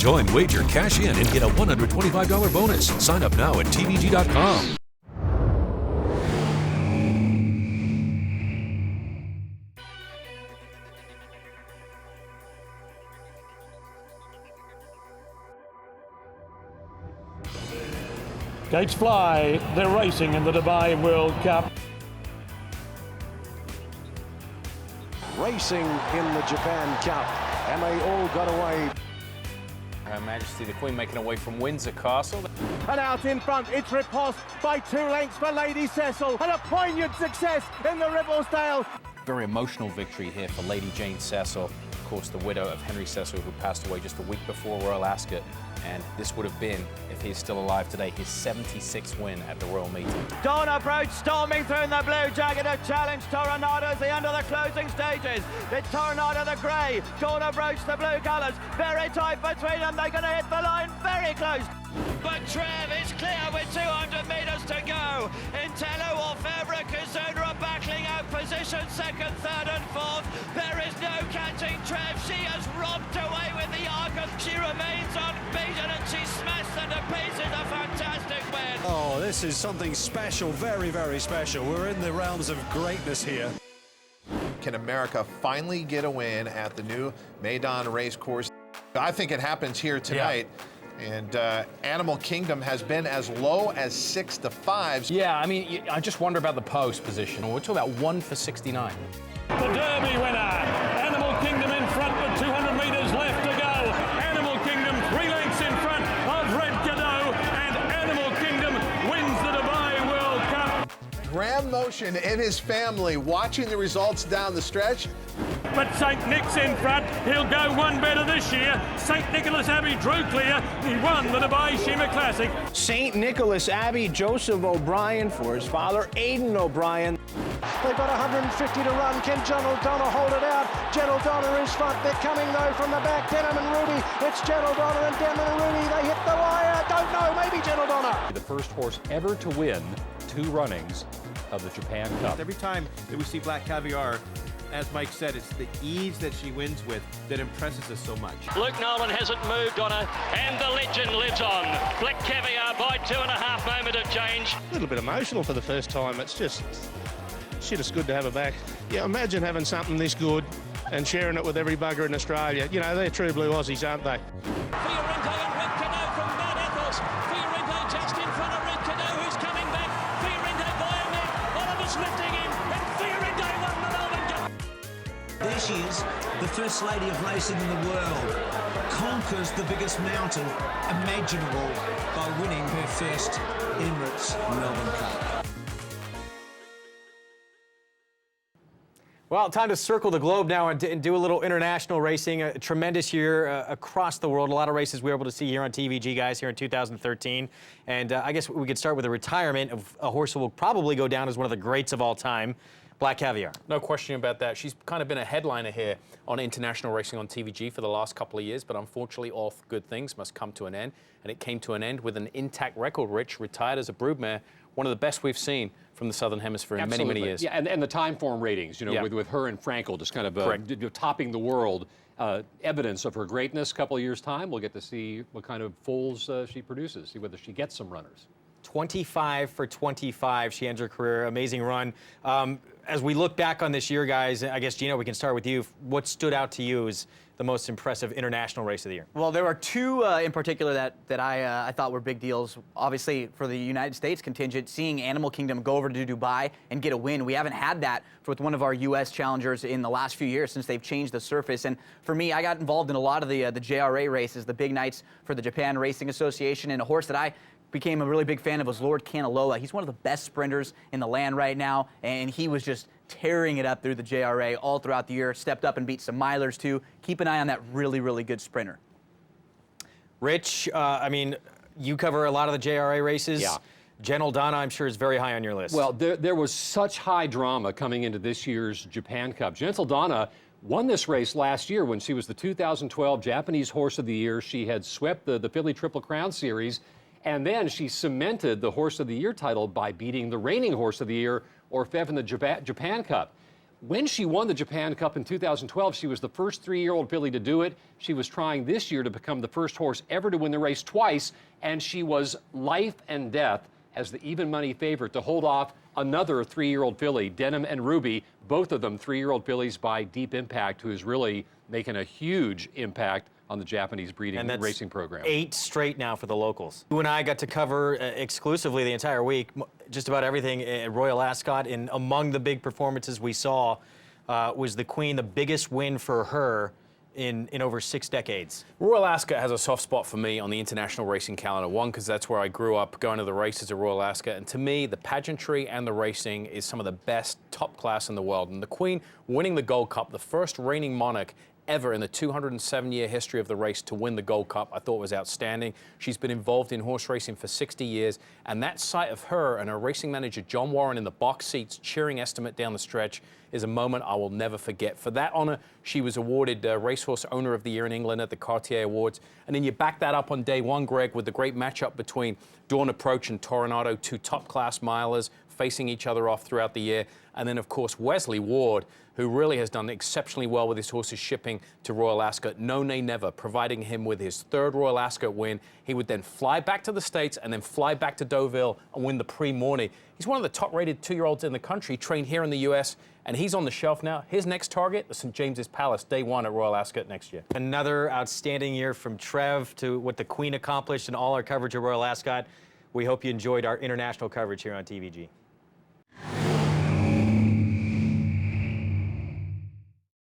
Join Wager, cash in, and get a $125 bonus. Sign up now at tvg.com. Gates fly, they're racing in the Dubai World Cup. Racing in the Japan Cup, and they all got away. Her Majesty the Queen making her way from Windsor Castle. And out in front, it's repulsed by 2 lengths for Lady Cecil, and a poignant success in the Ribblesdale. Very emotional victory here for Lady Jane Cecil, of course the widow of Henry Cecil, who passed away just a week before Royal Ascot. And this would have been, if he is still alive today, his 76th win at the Royal Meeting. Donna Broach storming through in the blue jacket of Challenge Toronado as they enter the closing stages. It's Toronado the grey, Donna Broach the blue colours. Very tight between them, they're going to hit the line very close. But Trev is clear with 200 metres to go. Intello or Fabric Kazuna are battling out position, second, third and fourth. There is no catching Trev. She has romped away with the Argon. She remains unbeaten and she smashed them to pieces. A fantastic win. Oh, this is something special, very, very special. We're in the realms of greatness here. Can America finally get a win at the new Maidan Racecourse? I think it happens here tonight. Yeah. And Animal Kingdom has been as low as 6 to 5. Yeah, I mean, I just wonder about the post position. We're talking about 1 for 69. The Derby winner, Animal Kingdom in front with 200 metres left to go. Animal Kingdom 3 lengths in front of Red Cadeau, and Animal Kingdom wins the Dubai World Cup. Graham Motion and his family watching the results down the stretch. But St. Nick's in front. He'll go one better this year. St. Nicholas Abbey drew clear. He won the Dubai Shima Classic. St. Nicholas Abbey, Joseph O'Brien for his father, Aidan O'Brien. They've got 150 to run. Can Jen O'Donnell hold it out? Jen O'Donnell is front. They're coming though from the back. Denham and Ruby. It's Jen O'Donnell and Denham and Ruby. They hit the wire. Don't know. Maybe Jen O'Donnell. The first horse ever to win 2 runnings of the Japan Cup. Every time that we see Black Caviar, as Mike said, it's the ease that she wins with that impresses us so much. Luke Nolan hasn't moved on her, and the legend lives on. Black Caviar by 2.5 moment of change. A little bit emotional for the first time. It's just, shit, it's good to have her back. Yeah, imagine having something this good and sharing it with every bugger in Australia. You know, they're true blue Aussies, aren't they? Fiorento and Red Cadeau from Mount Athos. Fiorento just in front of Red Cadeau, who's coming back. Fiorento by a neck. Oliver's lifting him, and Fiorento won the Melbourne Cup. There she is, the first lady of racing in the world, conquers the biggest mountain imaginable by winning her first Emirates Melbourne Cup. Well, time to circle the globe now and do a little international racing. A tremendous year across the world. A lot of races we were able to see here on TVG, guys, here in 2013. And I guess we could start with the retirement of a horse who will probably go down as one of the greats of all time, Black Caviar. No question about that. She's kind of been a headliner here on international racing on TVG for the last couple of years, but unfortunately all good things must come to an end. And it came to an end with an intact record. Rich retired as a broodmare, one of the best we've seen from the Southern Hemisphere in many, many years. Yeah, and the time form ratings, you know, with her and Frankel just kind of topping the world. Evidence of her greatness. A couple of years' time, we'll get to see what kind of foals she produces, see whether she gets some runners. 25 for 25, she ends her career. Amazing run. As we look back on this year, guys, I guess, Gino, we can start with you. What stood out to you as the most impressive international race of the year? Well, there are 2 in particular that I thought were big deals. Obviously, for the United States contingent, seeing Animal Kingdom go over to Dubai and get a win. We haven't had that with one of our U.S. challengers in the last few years since they've changed the surface. And for me, I got involved in a lot of the JRA races, the big nights for the Japan Racing Association, and a horse that I became a really big fan of was Lord Canaloa. He's one of the best sprinters in the land right now, and he was just tearing it up through the JRA all throughout the year, stepped up and beat some milers too. Keep an eye on that really, really good sprinter. Rich, I mean, you cover a lot of the JRA races. Yeah. Jen O'Donnell, I'm sure, is very high on your list. Well, there was such high drama coming into this year's Japan Cup. Jen O'Donnell won this race last year when she was the 2012 Japanese Horse of the Year. She had swept the Philly Triple Crown Series, and then she cemented the Horse of the Year title by beating the reigning Horse of the Year, Orfev, in the Japan Cup. when she won the Japan Cup in 2012, she was the first 3-year-old filly to do it. She was trying this year to become the first horse ever to win the race twice, and she was life and death as the even money favorite to hold off another 3-year-old filly, Denim and Ruby, both of them 3-year-old fillies by Deep Impact, who is really making a huge impact on the Japanese breeding and racing program. 8 straight now for the locals. You and I got to cover exclusively the entire week just about everything at Royal Ascot, and among the big performances we saw was the Queen, the biggest win for her in over 6 decades. Royal Ascot has a soft spot for me on the international racing calendar. One, because that's where I grew up going to the races at Royal Ascot. And to me, the pageantry and the racing is some of the best top class in the world. And the Queen winning the Gold Cup, the first reigning monarch ever in the 207-year history of the race to win the Gold Cup, I thought was outstanding. She's been involved in horse racing for 60 years, and that sight of her and her racing manager John Warren in the box seats cheering Estimate down the stretch is a moment I will never forget. For that honor, she was awarded Racehorse Owner of the Year in England at the Cartier Awards. And then you back that up on day one, Greg, with the great matchup between Dawn Approach and Toronado, 2 top-class milers facing each other off throughout the year. And then, of course, Wesley Ward, who really has done exceptionally well with his horse's shipping to Royal Ascot. No Nay Never, providing him with his 3rd Royal Ascot win. He would then fly back to the States and then fly back to Deauville and win the Prix Morny. He's one of the top-rated 2-year-olds in the country, trained here in the U.S., and he's on the shelf now. His next target, the St. James's Palace, day 1 at Royal Ascot next year. Another outstanding year from Trev to what the Queen accomplished in all our coverage of Royal Ascot. We hope you enjoyed our international coverage here on TVG.